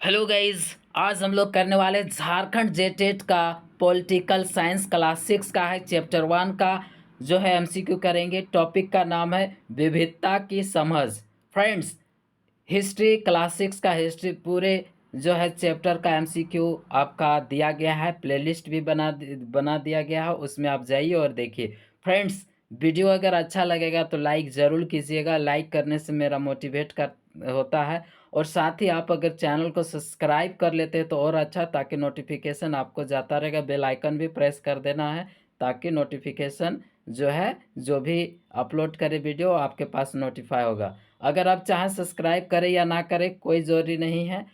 Hello guys. आज हम लोग करने वाले झारखंड जेटेट का पॉलिटिकल साइंस क्लास 6 का है चैप्टर 1 का जो है एमसीक्यू करेंगे। टॉपिक का नाम है विविधता की समझ। फ्रेंड्स, हिस्ट्री क्लास 6 का हिस्ट्री पूरे जो है चैप्टर का एमसीक्यू आपका दिया गया है। प्लेलिस्ट भी बना दिया गया है, उसमें आप जाइए और देखिए। फ्रेंड्स, वीडियो अगर अच्छा लगेगा तो लाइक ज़रूर कीजिएगा। लाइक करने से मेरा मोटिवेट कर होता है। और साथ ही आप अगर चैनल को सब्सक्राइब कर लेते हैं तो और अच्छा, ताकि नोटिफिकेशन आपको जाता रहेगा। बेल आइकन भी प्रेस कर देना है ताकि नोटिफिकेशन जो है जो भी अपलोड करे वीडियो आपके पास नोटिफाई होगा। अगर आप चाहें सब्सक्राइब करें या ना करें कोई ज़रूरी नहीं है।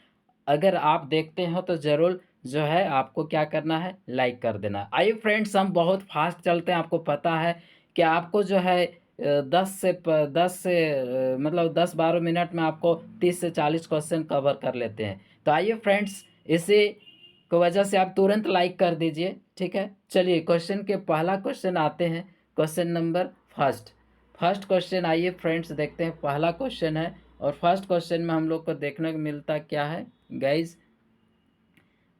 अगर आप देखते हो तो ज़रूर जो है आपको क्या करना है, लाइक कर देना। आइए फ्रेंड्स, हम बहुत फास्ट चलते हैं। आपको पता है कि आपको जो है 10 से मतलब 10-12 मिनट में आपको 30 से 40 क्वेश्चन कवर कर लेते हैं। तो आइए फ्रेंड्स, इसी की वजह से आप तुरंत लाइक कर दीजिए, ठीक है। चलिए क्वेश्चन के पहला क्वेश्चन आते हैं। क्वेश्चन नंबर फर्स्ट क्वेश्चन, आइए फ्रेंड्स देखते हैं। पहला क्वेश्चन है और फर्स्ट क्वेश्चन में हम लोग को देखने को मिलता क्या है गाइज।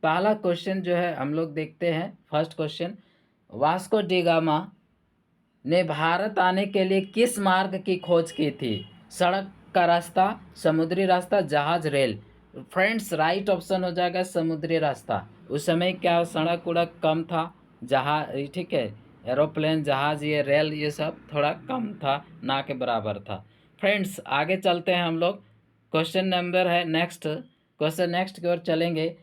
पहला क्वेश्चन जो है हम लोग देखते हैं। First question, Vasco D gamma ने भारत आने के लिए किस मार्ग की खोज की थी? सड़क का रास्ता, समुद्री रास्ता, जहाज, रेल। फ्रेंड्स, राइट ऑप्शन हो जाएगा समुद्री रास्ता। उस समय क्या सड़क उड़क कम था, जहाज, ठीक है, एरोप्लेन, जहाज, ये रेल, ये सब थोड़ा कम था, ना के बराबर था। फ्रेंड्स, आगे चलते हैं हम लोग। क्वेश्चन नंबर है नेक्स्ट। क्वेश्चन नेक्स्ट की ओर चलेंगे।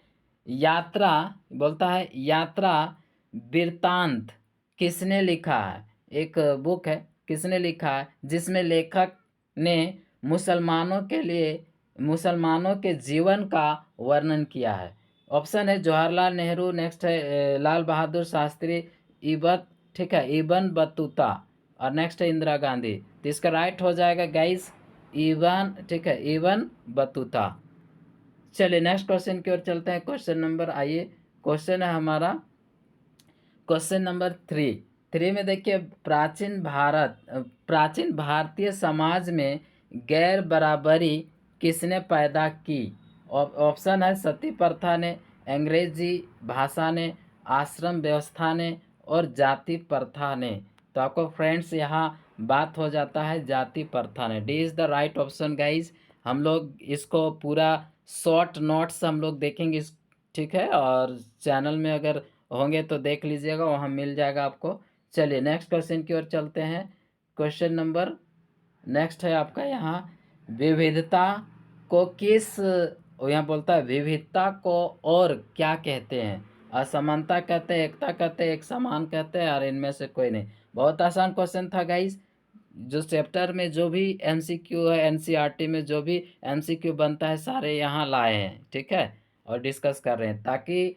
यात्रा बोलता है, यात्रा वृत्तांत किसने लिखा है? एक बुक है, किसने लिखा है जिसमें लेखक ने मुसलमानों के जीवन का वर्णन किया है? ऑप्शन है जवाहरलाल नेहरू, नेक्स्ट है लाल बहादुर शास्त्री, इबत, ठीक है, इबन बतूता, और नेक्स्ट है इंदिरा गांधी। तो इसका राइट हो जाएगा गाइस इबन, ठीक है, इबन बतूता। चलिए नेक्स्ट क्वेश्चन की ओर चलते हैं। क्वेश्चन नंबर, आइए क्वेश्चन है हमारा क्वेश्चन नंबर 3 में देखिए, प्राचीन भारतीय समाज में गैर बराबरी किसने पैदा की? ऑप्शन है सती प्रथा ने, अंग्रेजी भाषा ने, आश्रम व्यवस्था ने, और जाति प्रथा ने। तो आपको फ्रेंड्स यहाँ बात हो जाता है जाति प्रथा ने। D is the right option guys. हम लोग इसको पूरा शॉर्ट नोट्स हम लोग देखेंगे ठीक है, और चैनल में अगर होंगे तो देख लीजिएगा, वहाँ मिल जाएगा आपको। चलिए नेक्स्ट क्वेश्चन की ओर चलते हैं। क्वेश्चन नंबर नेक्स्ट है आपका यहाँ, विविधता को किस, यहाँ बोलता है विविधता को और क्या कहते हैं? असमानता कहते हैं, एकता कहते हैं, एक समान कहते हैं, और इनमें से कोई नहीं। बहुत आसान क्वेश्चन था गाइज। जो चैप्टर में जो भी एमसीक्यू है, एनसीईआरटी में जो भी एमसीक्यू बनता है, सारे यहाँ लाए हैं, ठीक है, और डिस्कस कर रहे हैं ताकि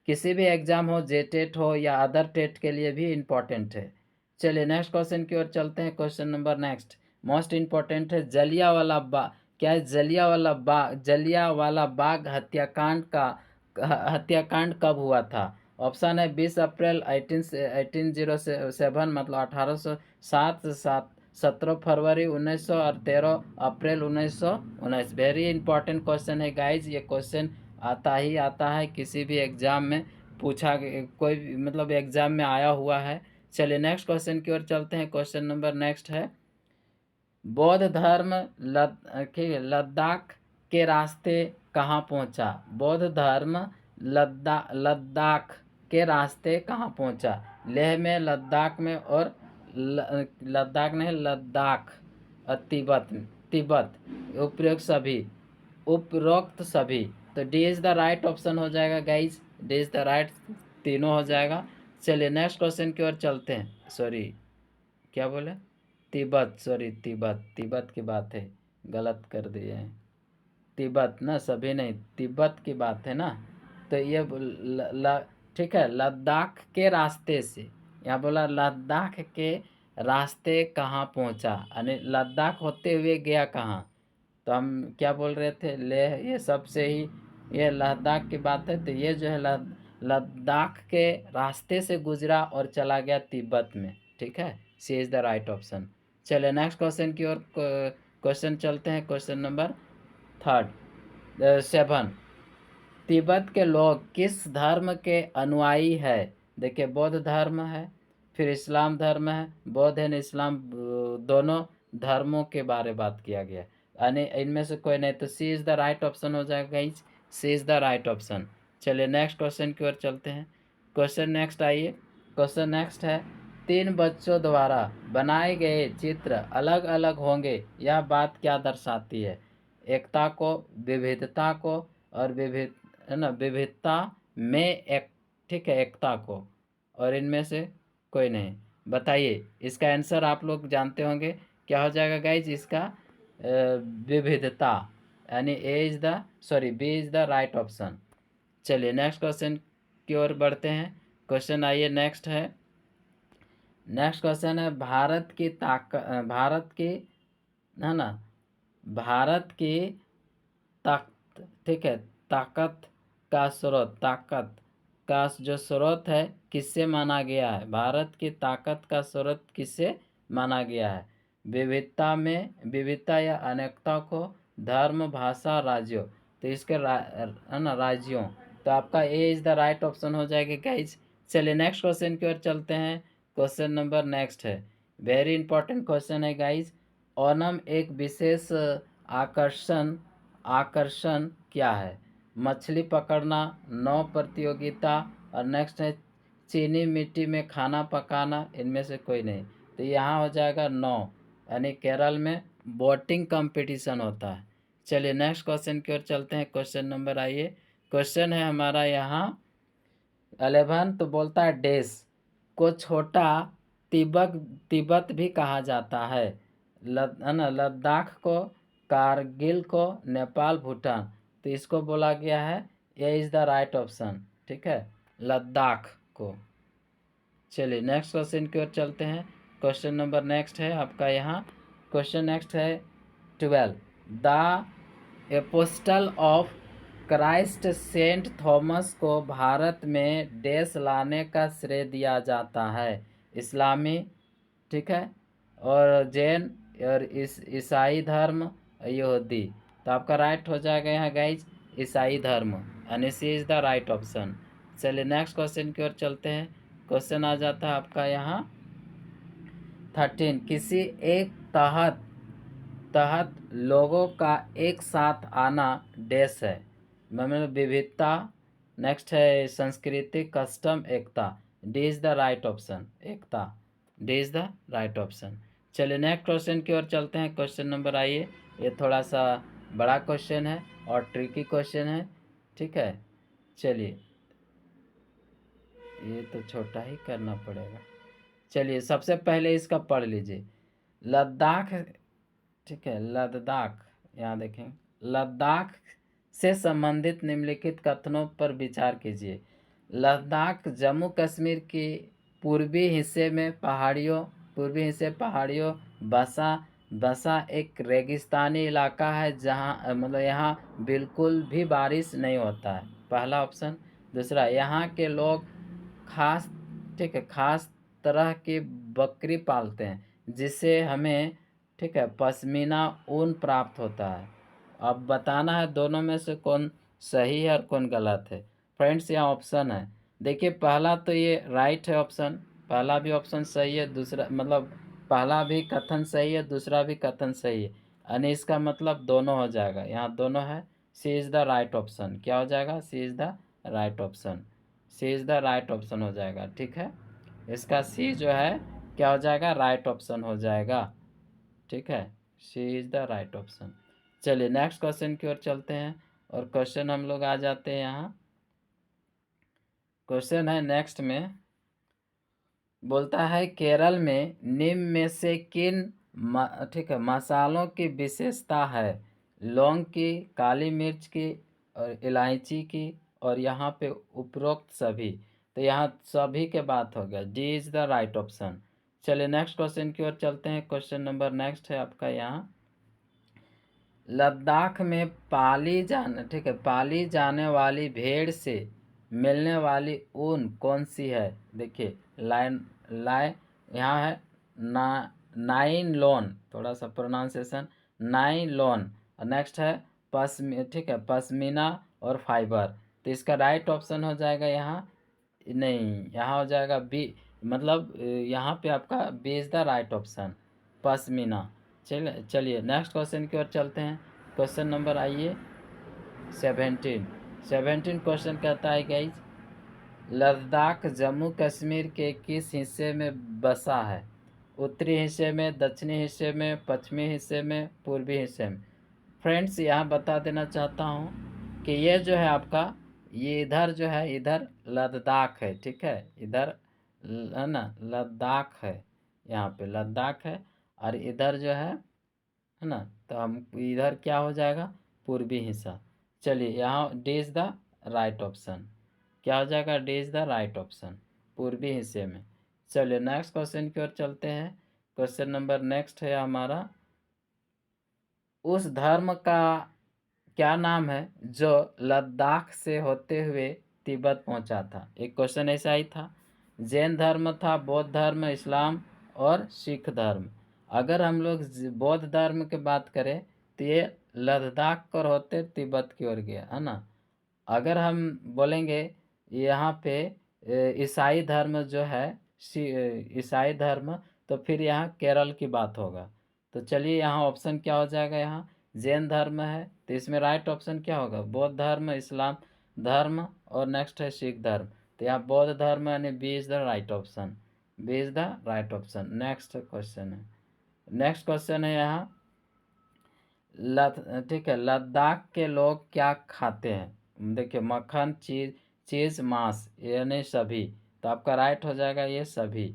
किसी भी एग्ज़ाम हो, जेटेट हो या अदर टेट के लिए भी इम्पोर्टेंट है। चलिए नेक्स्ट क्वेश्चन की ओर चलते हैं। Question number next most important है। जलियांवाला बाग, क्या है जलियांवाला बाग हत्याकांड कब हुआ था? ऑप्शन है 20 अप्रैल 1807, मतलब 1807, 17 फरवरी 1900, और 13 अप्रैल 1919। वेरी इंपॉर्टेंट क्वेश्चन है गाइज। ये क्वेश्चन आता है किसी भी एग्ज़ाम में, कोई भी मतलब एग्ज़ाम में आया हुआ है। चलिए नेक्स्ट क्वेश्चन की ओर चलते हैं। क्वेश्चन नंबर नेक्स्ट है, बौद्ध धर्म लद्दाख के रास्ते कहाँ पहुँचा? बौद्ध धर्म लद्दाख के रास्ते कहाँ पहुँचा? लेह में, लद्दाख में, और लद्दाख नहीं, लद्दाख, और तिब्बत उपरोक्त सभी। तो D is the right option हो जाएगा guys. D is the right, तीनों हो जाएगा। चलिए नेक्स्ट क्वेश्चन की ओर चलते हैं। सॉरी, क्या बोले? तिब्बत, सॉरी, तिब्बत की बात है, गलत कर दिए हैं। तिब्बत ना, सभी नहीं, तिब्बत की बात है ना। तो ये ठीक है, लद्दाख के रास्ते से, यहाँ बोला लद्दाख के रास्ते कहाँ पहुँचा, यानी लद्दाख होते हुए गया कहाँ? तो हम क्या बोल रहे थे, लेह, ये सबसे ही ये लद्दाख की बात है। तो ये जो है लद्दाख के रास्ते से गुजरा और चला गया तिब्बत में, ठीक है। C is the right option. चलिए नेक्स्ट क्वेश्चन की ओर क्वेश्चन चलते हैं। Question number 7। तिब्बत के लोग किस धर्म के अनुयायी है? देखिए बौद्ध धर्म है, फिर इस्लाम धर्म है। बौद्ध एंड इस्लाम दोनों धर्मों के बारे बात किया गया, यानी इनमें से कोई नहीं, तो C is the right option हो जाएगा guys, C is the right option. चलिए नेक्स्ट क्वेश्चन की ओर चलते हैं। क्वेश्चन नेक्स्ट आइए, क्वेश्चन नेक्स्ट है, 3 बच्चों द्वारा बनाए गए चित्र अलग अलग होंगे, यह बात क्या दर्शाती है? एकता को, विविधता को, और विविध है ना, विविधता में एक, ठीक है, एकता को, और इनमें से कोई नहीं। बताइए इसका आंसर आप लोग जानते होंगे, क्या हो जाएगा गाइज इसका? विविधता, यानी B is the right option. चलिए नेक्स्ट क्वेश्चन की ओर बढ़ते हैं। क्वेश्चन आइए नेक्स्ट है, नेक्स्ट क्वेश्चन है, भारत की, है ना, भारत की ताकत, ठीक है, ताकत का स्रोत, ताकत का जो स्रोत है किससे माना गया है? भारत की ताकत का स्रोत किससे माना गया है? विविधता में, विविधता या अनेकता को, धर्म, भाषा, राज्यों। तो इसके है ना, राज्यों। तो आपका ए इज़ द राइट ऑप्शन हो जाएगा गाइज। चलिए नेक्स्ट क्वेश्चन की ओर चलते हैं। क्वेश्चन नंबर नेक्स्ट है, वेरी इंपॉर्टेंट क्वेश्चन है गाइज। ओणम एक विशेष आकर्षण आकर्षण क्या है? मछली पकड़ना, नौ प्रतियोगिता, और नेक्स्ट है चीनी मिट्टी में खाना पकाना, इनमें से कोई नहीं। तो यहाँ हो जाएगा नौ, यानी केरल में बोटिंग कंपटीशन होता है। चलिए नेक्स्ट क्वेश्चन की ओर चलते हैं। क्वेश्चन नंबर आइए, क्वेश्चन है हमारा यहाँ 11, तो बोलता है देश को छोटा तिब्बत तिब्बत भी कहा जाता है। है ना, लद्दाख को, कारगिल को, नेपाल, भूटान। तो इसको बोला गया है, ये इज़ द राइट ऑप्शन, ठीक है, लद्दाख को। चलिए नेक्स्ट क्वेश्चन की ओर चलते हैं। क्वेश्चन नंबर नेक्स्ट है आपका यहाँ, क्वेश्चन नेक्स्ट है 12, the apostle of Christ Saint Thomas को भारत में देश लाने का श्रेय दिया जाता है? इस्लामी, ठीक है, और जैन, और ईसाई धर्म, यहूदी। तो आपका राइट हो जाएगा यहाँ गाइज ईसाई धर्म, यानी सी इज़ द राइट ऑप्शन। चलिए नेक्स्ट क्वेश्चन की ओर चलते हैं। क्वेश्चन आ जाता है आपका यहाँ 13, किसी एक तहत लोगों का एक साथ आना डैश है? मतलब विविधता, नेक्स्ट है संस्कृति, custom, Ekta. D is the right option, Ekta, D is the right option. चलिए नेक्स्ट क्वेश्चन की ओर चलते हैं। क्वेश्चन नंबर आइए, ये थोड़ा सा बड़ा क्वेश्चन है और ट्रिकी क्वेश्चन है, ठीक है। चलिए ये तो छोटा ही करना पड़ेगा। चलिए सबसे पहले इसका पढ़ लीजिए, लद्दाख, ठीक है, लद्दाख, यहाँ देखें, लद्दाख से संबंधित निम्नलिखित कथनों पर विचार कीजिए। लद्दाख जम्मू कश्मीर की पूर्वी हिस्से पहाड़ियों बसा बसा एक रेगिस्तानी इलाका है, जहाँ मतलब यहाँ बिल्कुल भी बारिश नहीं होता है, पहला ऑप्शन। दूसरा, यहाँ के लोग खास, ठीक है, खास तरह की बकरी पालते हैं, जिससे हमें, ठीक है, पश्मीना ऊन प्राप्त होता है। अब बताना है दोनों में से कौन सही है और कौन गलत है। फ्रेंड्स यहाँ ऑप्शन है, देखिए पहला तो ये राइट है ऑप्शन, पहला भी ऑप्शन सही है, दूसरा मतलब पहला भी कथन सही है, दूसरा भी कथन सही है, यानी इसका मतलब दोनों हो जाएगा, यहाँ दोनों है। C is the right option, क्या हो जाएगा? C is the right option, C is the right option हो जाएगा, ठीक है। इसका सी जो है क्या हो जाएगा? राइट ऑप्शन हो जाएगा, ठीक है, C is the right option. चलिए नेक्स्ट क्वेश्चन की ओर चलते हैं, और क्वेश्चन हम लोग आ जाते हैं यहाँ। क्वेश्चन है नेक्स्ट में, बोलता है केरल में निम्न में से किन ठीक है मसालों की विशेषता है? लौंग की, काली मिर्च की, और इलायची की, और यहाँ पे उपरोक्त सभी। तो यहाँ सभी के बात हो गया, D is the right option. चलिए नेक्स्ट क्वेश्चन की ओर चलते हैं। क्वेश्चन नंबर नेक्स्ट है आपका यहाँ, लद्दाख में ठीक है, पाली जाने वाली भेड़ से मिलने वाली ऊन कौन सी है? देखिए लाइन यहाँ है, नाइन लोन, थोड़ा सा प्रोनाउंसिएशन, नाइन लोन। नेक्स्ट है ठीक है, पश्मीना और फाइबर। तो इसका राइट ऑप्शन हो जाएगा यहाँ, नहीं यहाँ हो जाएगा बी, मतलब यहाँ पे आपका B is the right option, pashmina. चलिए नेक्स्ट क्वेश्चन की ओर चलते हैं। क्वेश्चन नंबर आइए 17 क्वेश्चन कहता है गाइज, लद्दाख जम्मू कश्मीर के किस हिस्से में बसा है? उत्तरी हिस्से में, दक्षिणी हिस्से में, पश्चिमी हिस्से में, पूर्वी हिस्से में? फ्रेंड्स यहाँ बता देना चाहता हूँ कि ये जो है आपका, ये इधर जो है, इधर लद्दाख है, ठीक है, इधर है ना लद्दाख है, यहाँ पे लद्दाख है, और इधर जो है ना, तो हम इधर क्या हो जाएगा, पूर्वी हिस्सा। चलिए यहाँ D is the right option, क्या हो जाएगा, D is the right option, पूर्वी हिस्से में। चलिए नेक्स्ट क्वेश्चन की ओर चलते हैं। क्वेश्चन नंबर नेक्स्ट है हमारा, उस धर्म का क्या नाम है जो लद्दाख से होते हुए तिब्बत पहुंचा था? एक क्वेश्चन ऐसा ही था। जैन धर्म था, बौद्ध धर्म, इस्लाम और सिख धर्म। अगर हम लोग बौद्ध धर्म की बात करें तो ये लद्दाख कर होते तिब्बत की ओर गया, है ना। अगर हम बोलेंगे यहाँ पे ईसाई धर्म जो है, ईसाई धर्म, तो फिर यहाँ केरल की बात होगा। तो चलिए यहाँ ऑप्शन क्या हो जाएगा, यहाँ जैन धर्म है, तो इसमें राइट ऑप्शन क्या होगा, बौद्ध धर्म, इस्लाम धर्म और नेक्स्ट है सिख धर्म। तो यहाँ बौद्ध धर्म यानी B is the right option, B is the right option. Next question है, नेक्स्ट क्वेश्चन है यहाँ ठीक है, लद्दाख के लोग क्या खाते हैं? देखिए मक्खन, चीज़, मांस, यानी सभी। तो आपका राइट हो जाएगा ये सभी।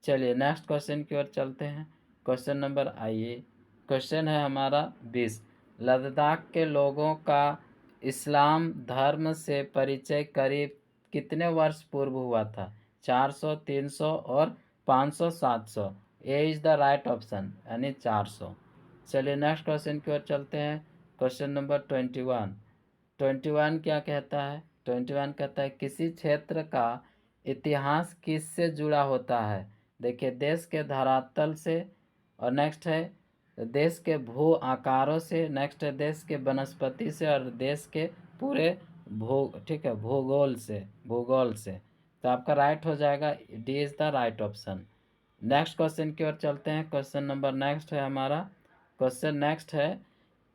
चलिए नेक्स्ट क्वेश्चन की ओर चलते हैं। क्वेश्चन नंबर आइए, क्वेश्चन है हमारा 20, लद्दाख के लोगों का इस्लाम धर्म से परिचय करीब कितने वर्ष पूर्व हुआ था? 400, 300 और 500, 700? ए इज़ द राइट ऑप्शन यानी 400। चलिए नेक्स्ट क्वेश्चन की ओर चलते हैं। क्वेश्चन नंबर 21 क्या कहता है? 21 कहता है किसी क्षेत्र का इतिहास किससे जुड़ा होता है? देखिए देश के धरातल से, और नेक्स्ट है देश के भू आकारों से, नेक्स्ट है देश के वनस्पति से, और देश के पूरे ठीक है भूगोल से। तो आपका राइट हो जाएगा, D is the right option. Next question की ओर चलते हैं। क्वेश्चन नंबर नेक्स्ट है हमारा, क्वेश्चन नेक्स्ट है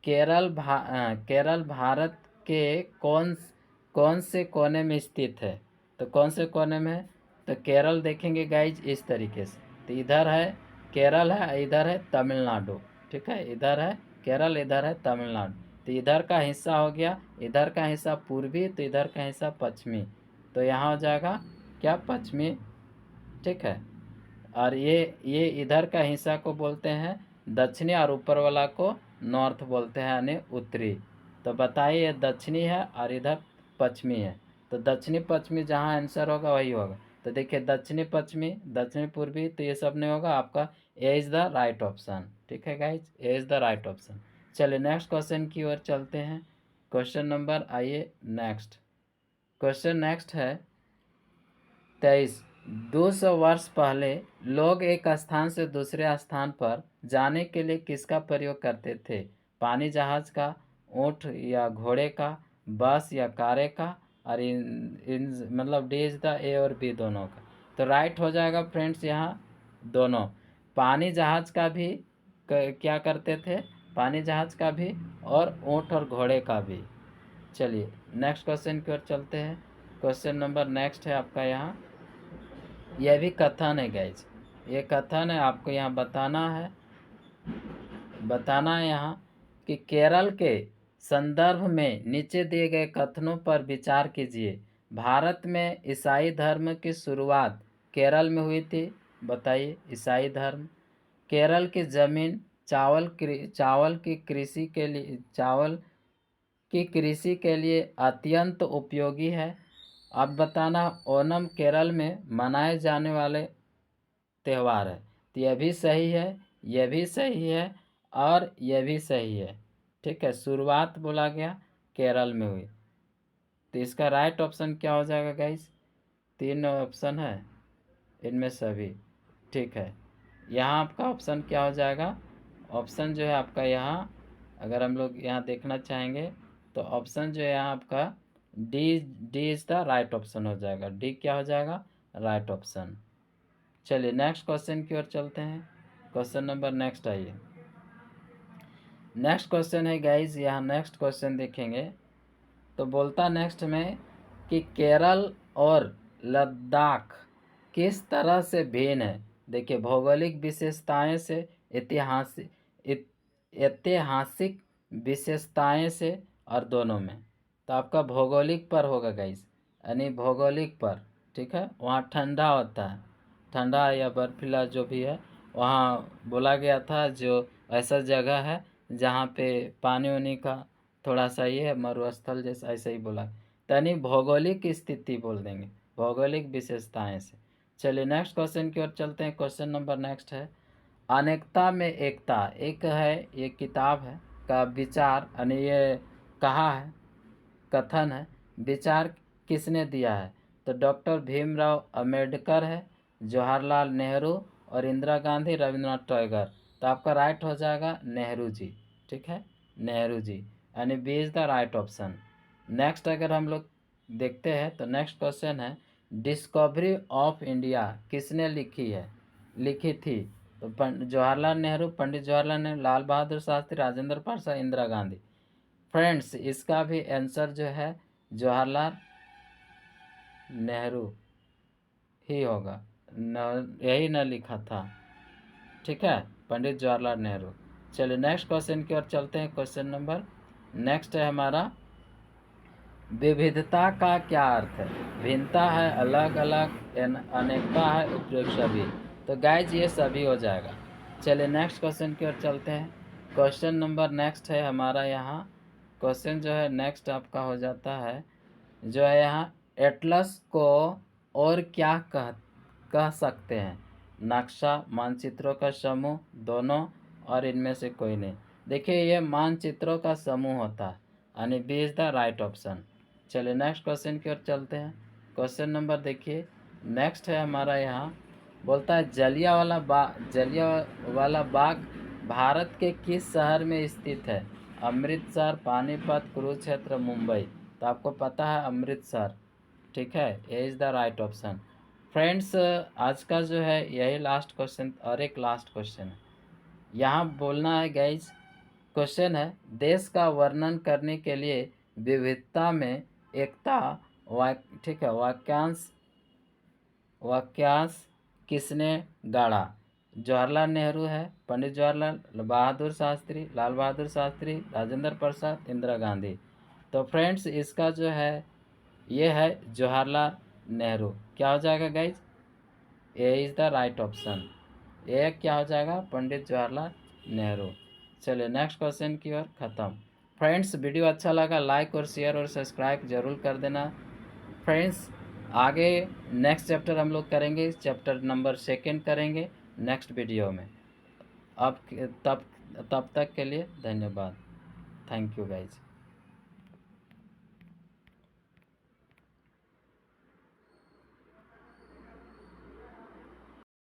केरल भारत के कौन से कोने में स्थित है? तो कौन से कोने में है? तो केरल देखेंगे गाइज इस तरीके से, तो इधर है केरल है, इधर है तमिलनाडु, ठीक है, इधर है केरल, इधर है तमिलनाडु। तो इधर का हिस्सा हो गया, इधर का हिस्सा पूर्वी, तो इधर का हिस्सा पश्चिमी। तो यहाँ हो जाएगा क्या, पश्चिमी, ठीक है। और ये इधर का हिस्सा को बोलते हैं दक्षिणी, और ऊपर वाला को नॉर्थ बोलते हैं यानी उत्तरी। तो बताइए ये दक्षिणी है और इधर पश्चिमी है, तो दक्षिणी पश्चिमी जहाँ आंसर होगा वही होगा। तो देखिए दक्षिणी पश्चिमी, दक्षिणी पूर्वी, तो ये सब नहीं होगा, आपका ए इज़ द राइट ऑप्शन, ठीक है guys, A is the right option. चलिए नेक्स्ट क्वेश्चन की ओर चलते हैं। क्वेश्चन नंबर आइए नेक्स्ट, क्वेश्चन नेक्स्ट है 23, 200 वर्ष पहले लोग एक स्थान से दूसरे स्थान पर जाने के लिए किसका प्रयोग करते थे? पानी जहाज का, ऊँट या घोड़े का, बस या कारे का, और इन मतलब डी इज़ द ए और बी दोनों का। तो राइट हो जाएगा फ्रेंड्स यहाँ दोनों, पानी जहाज का भी क्या करते थे, पानी जहाज का भी, और ऊँट और घोड़े का भी। चलिए नेक्स्ट क्वेश्चन की ओर चलते हैं। क्वेश्चन नंबर नेक्स्ट है आपका यहाँ, यह भी कथन है गाइज, ये कथन है, आपको यहाँ बताना है यहाँ कि केरल के संदर्भ में नीचे दिए गए कथनों पर विचार कीजिए। भारत में ईसाई धर्म की शुरुआत केरल में हुई थी, बताइए ईसाई धर्म। केरल की ज़मीन चावल की कृषि के लिए अत्यंत उपयोगी है। अब बताना, ओणम केरल में मनाए जाने वाले त्यौहार है। तो यह भी सही है, यह भी सही है, और यह भी सही है, ठीक है। शुरुआत बोला गया केरल में हुई, तो इसका राइट ऑप्शन क्या हो जाएगा गाइस? 3 ऑप्शन है, इनमें सभी ठीक है। यहाँ आपका ऑप्शन क्या हो जाएगा? ऑप्शन जो है आपका यहाँ, अगर हम लोग यहाँ देखना चाहेंगे तो ऑप्शन जो है यहाँ आपका D D is the right option हो जाएगा। डी क्या हो जाएगा? Right option. चलिए नेक्स्ट क्वेश्चन की ओर चलते हैं। क्वेश्चन नंबर नेक्स्ट आइए। नेक्स्ट क्वेश्चन है गाइज, यहाँ नेक्स्ट क्वेश्चन देखेंगे तो बोलता नेक्स्ट में कि केरल और लद्दाख किस तरह से भिन्न है। देखिए भौगोलिक विशेषताएं से, ऐतिहासिक विशेषताएं से और दोनों में। तो आपका भौगोलिक पर होगा गाइस, यानी भौगोलिक पर, ठीक है। वहाँ ठंडा होता है, ठंडा या बर्फीला जो भी है, वहाँ बोला गया था जो ऐसा जगह है जहाँ पे पानी उनी का थोड़ा सा ये है, मरुस्थल जैसा, ऐसा ही बोला। यानी भौगोलिक स्थिति बोल देंगे, भौगोलिक विशेषताएं से। चलिए नेक्स्ट क्वेश्चन की ओर चलते हैं। क्वेश्चन नंबर नेक्स्ट है, अनेकता में एकता, एक है ये किताब है का विचार, यानी ये कहा है, कथन है, विचार किसने दिया है। तो डॉक्टर भीमराव अम्बेडकर है, जवाहरलाल नेहरू और इंदिरा गांधी, रविंद्रनाथ टैगोर। तो आपका राइट हो जाएगा नेहरू जी, ठीक है, नेहरू जी, यानी B is the right option. Next अगर हम लोग देखते हैं तो नेक्स्ट क्वेश्चन है, डिस्कवरी ऑफ इंडिया किसने लिखी थी। तो जवाहरलाल नेहरू, पंडित जवाहरलाल नेहरू, लाल बहादुर शास्त्री, राजेंद्र प्रसाद, इंदिरा गांधी। फ्रेंड्स इसका भी आंसर जो है जवाहरलाल नेहरू ही होगा, यही न लिखा था, ठीक है, पंडित जवाहरलाल नेहरू। चलिए नेक्स्ट क्वेश्चन की ओर चलते हैं। क्वेश्चन नंबर नेक्स्ट है हमारा, विविधता का क्या अर्थ है। भिन्नता है, अलग अलग, अनेकता है, उपयोग सभी। तो गाइज ये सभी हो जाएगा। चलिए नेक्स्ट क्वेश्चन की ओर चलते हैं। क्वेश्चन नंबर नेक्स्ट है हमारा यहाँ, क्वेश्चन जो है नेक्स्ट आपका हो जाता है जो है यहाँ, एटलस को और क्या कह सकते हैं। नक्शा, मानचित्रों का समूह, दोनों, और इनमें से कोई नहीं। देखिए ये मानचित्रों का समूह होता है, यानी B is the right option. चलिए नेक्स्ट क्वेश्चन की ओर चलते हैं। क्वेश्चन नंबर देखिए नेक्स्ट है हमारा यहाँ, बोलता है जलियांवाला बाग भारत के किस शहर में स्थित है। अमृतसर, पानीपत, कुरुक्षेत्र, मुंबई। तो आपको पता है अमृतसर, ठीक है, ये is the right option. Friends आज का जो है यही लास्ट क्वेश्चन, और एक लास्ट क्वेश्चन है यहाँ बोलना है गाइज। क्वेश्चन है, देश का वर्णन करने के लिए विविधता में एकता, ठीक है, वाक्यांश किसने गाढ़ा। जवाहरलाल नेहरू है, पंडित जवाहरलाल बहादुर शास्त्री, लाल बहादुर शास्त्री, राजेंद्र प्रसाद, इंदिरा गांधी। तो फ्रेंड्स इसका जो है ये है जवाहरलाल नेहरू। क्या हो जाएगा guys? A is the right option. A क्या हो जाएगा? पंडित जवाहरलाल नेहरू। चलिए नेक्स्ट क्वेश्चन की ओर ख़त्म। फ्रेंड्स वीडियो अच्छा लगा लाइक और शेयर और सब्सक्राइब जरूर कर देना। फ्रेंड्स आगे नेक्स्ट चैप्टर हम लोग करेंगे, चैप्टर नंबर 2 करेंगे नेक्स्ट वीडियो में। अब तब तक के लिए धन्यवाद। Thank you guys.